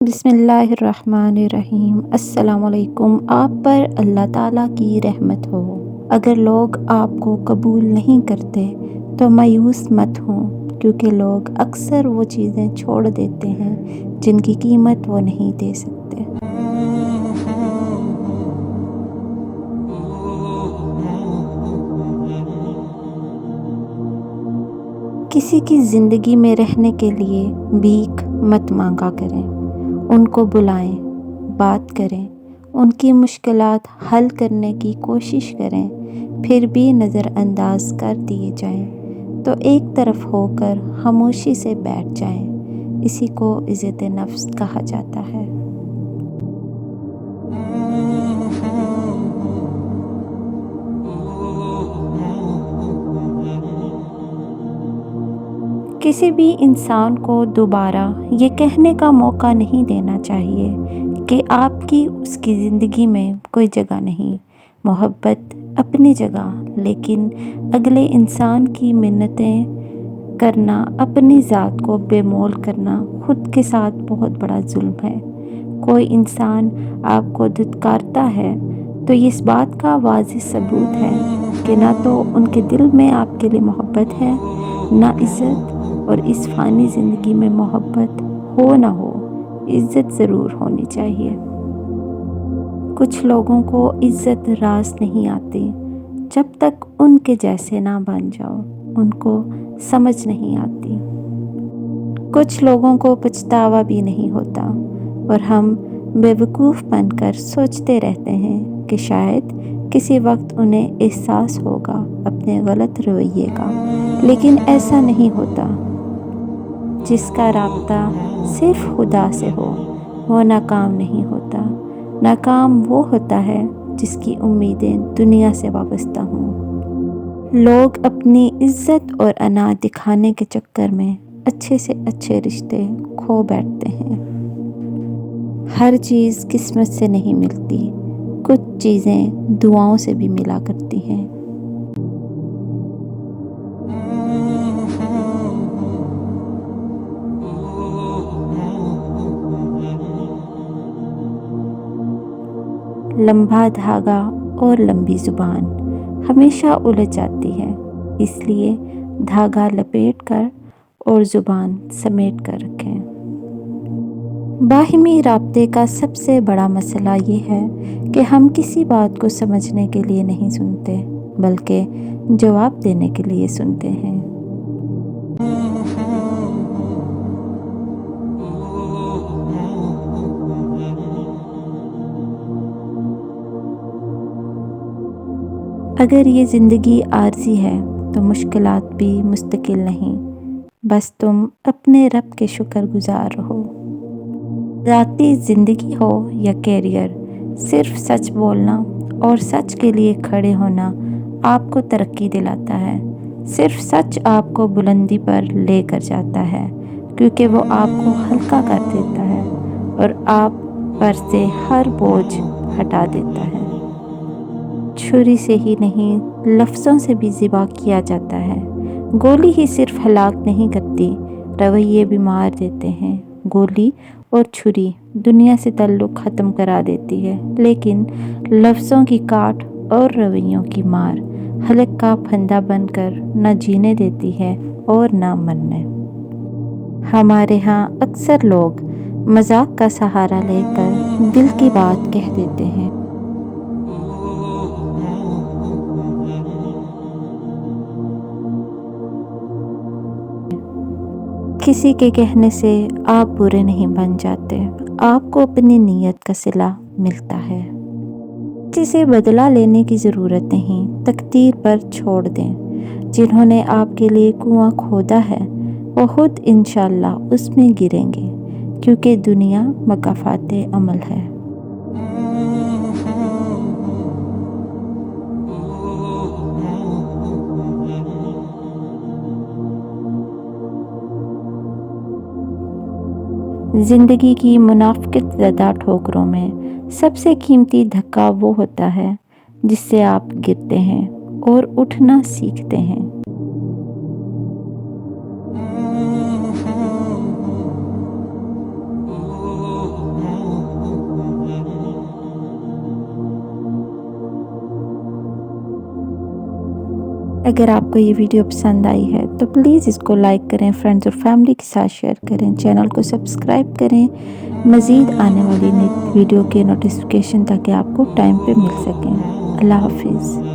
بسم اللہ الرحمن الرحیم۔ السلام علیکم۔ آپ پر اللہ تعالیٰ کی رحمت ہو۔ اگر لوگ آپ کو قبول نہیں کرتے تو مایوس مت ہوں، کیونکہ لوگ اکثر وہ چیزیں چھوڑ دیتے ہیں جن کی قیمت وہ نہیں دے سکتے۔ کسی کی زندگی میں رہنے کے لیے بھیک مت مانگا کریں، ان کو بلائیں، بات کریں، ان کی مشکلات حل کرنے کی کوشش کریں، پھر بھی نظر انداز کر دیے جائیں تو ایک طرف ہو کر خاموشی سے بیٹھ جائیں۔ اسی کو عزت نفس کہا جاتا ہے۔ کسی بھی انسان کو دوبارہ یہ کہنے کا موقع نہیں دینا چاہیے کہ آپ کی اس کی زندگی میں کوئی جگہ نہیں۔ محبت اپنی جگہ، لیکن اگلے انسان کی منتیں کرنا، اپنی ذات کو بے مول کرنا خود کے ساتھ بہت بڑا ظلم ہے۔ کوئی انسان آپ کو دھتکارتا ہے تو یہ اس بات کا واضح ثبوت ہے کہ نہ تو ان کے دل میں آپ کے لیے محبت ہے، نہ عزت، اور اس فانی زندگی میں محبت ہو نہ ہو، عزت ضرور ہونی چاہیے۔ کچھ لوگوں کو عزت راس نہیں آتی، جب تک ان کے جیسے نہ بن جاؤ ان کو سمجھ نہیں آتی۔ کچھ لوگوں کو پچھتاوا بھی نہیں ہوتا اور ہم بے وقوف بن کر سوچتے رہتے ہیں کہ شاید کسی وقت انہیں احساس ہوگا اپنے غلط رویے کا، لیکن ایسا نہیں ہوتا۔ جس کا رابطہ صرف خدا سے ہو وہ ناکام نہیں ہوتا۔ ناکام وہ ہوتا ہے جس کی امیدیں دنیا سے وابستہ ہوں۔ لوگ اپنی عزت اور انا دکھانے کے چکر میں اچھے سے اچھے رشتے کھو بیٹھتے ہیں۔ ہر چیز قسمت سے نہیں ملتی، کچھ چیزیں دعاؤں سے بھی ملا کرتی ہیں۔ لمبا دھاگا اور لمبی زبان ہمیشہ الجھ جاتی ہے، اس لیے دھاگا لپیٹ کر اور زبان سمیٹ کر رکھیں۔ باہمی رابطے کا سب سے بڑا مسئلہ یہ ہے کہ ہم کسی بات کو سمجھنے کے لیے نہیں سنتے، بلکہ جواب دینے کے لیے سنتے ہیں۔ اگر یہ زندگی عارضی ہے تو مشکلات بھی مستقل نہیں، بس تم اپنے رب کے شکر گزار رہو۔ ذاتی زندگی ہو یا کیریئر، صرف سچ بولنا اور سچ کے لیے کھڑے ہونا آپ کو ترقی دلاتا ہے۔ صرف سچ آپ کو بلندی پر لے کر جاتا ہے، کیونکہ وہ آپ کو ہلکا کر دیتا ہے اور آپ پر سے ہر بوجھ ہٹا دیتا ہے۔ چھری سے ہی نہیں، لفظوں سے بھی ذبح کیا جاتا ہے۔ گولی ہی صرف ہلاک نہیں کرتی، رویے بھی مار دیتے ہیں۔ گولی اور چھری دنیا سے تعلق ختم کرا دیتی ہے، لیکن لفظوں کی کاٹ اور رویوں کی مار حلق کا پھندہ بن کر نہ جینے دیتی ہے اور نہ مرنے۔ ہمارے ہاں اکثر لوگ مذاق کا سہارا لے کر دل کی بات کہہ دیتے ہیں۔ کسی کے کہنے سے آپ برے نہیں بن جاتے، آپ کو اپنی نیت کا صلہ ملتا ہے۔ کسی سے بدلہ لینے کی ضرورت نہیں، تقدیر پر چھوڑ دیں۔ جنہوں نے آپ کے لیے کنواں کھودا ہے وہ خود انشاءاللہ اس میں گریں گے، کیونکہ دنیا مکافات عمل ہے۔ زندگی کی منافقت زدہ ٹھوکروں میں سب سے قیمتی دھکا وہ ہوتا ہے جس سے آپ گرتے ہیں اور اٹھنا سیکھتے ہیں۔ اگر آپ کو یہ ویڈیو پسند آئی ہے تو پلیز اس کو لائک کریں، فرینڈز اور فیملی کے ساتھ شیئر کریں، چینل کو سبسکرائب کریں مزید آنے والی ویڈیو کے نوٹیفیکیشن تاکہ آپ کو ٹائم پہ مل سکیں۔ اللہ حافظ۔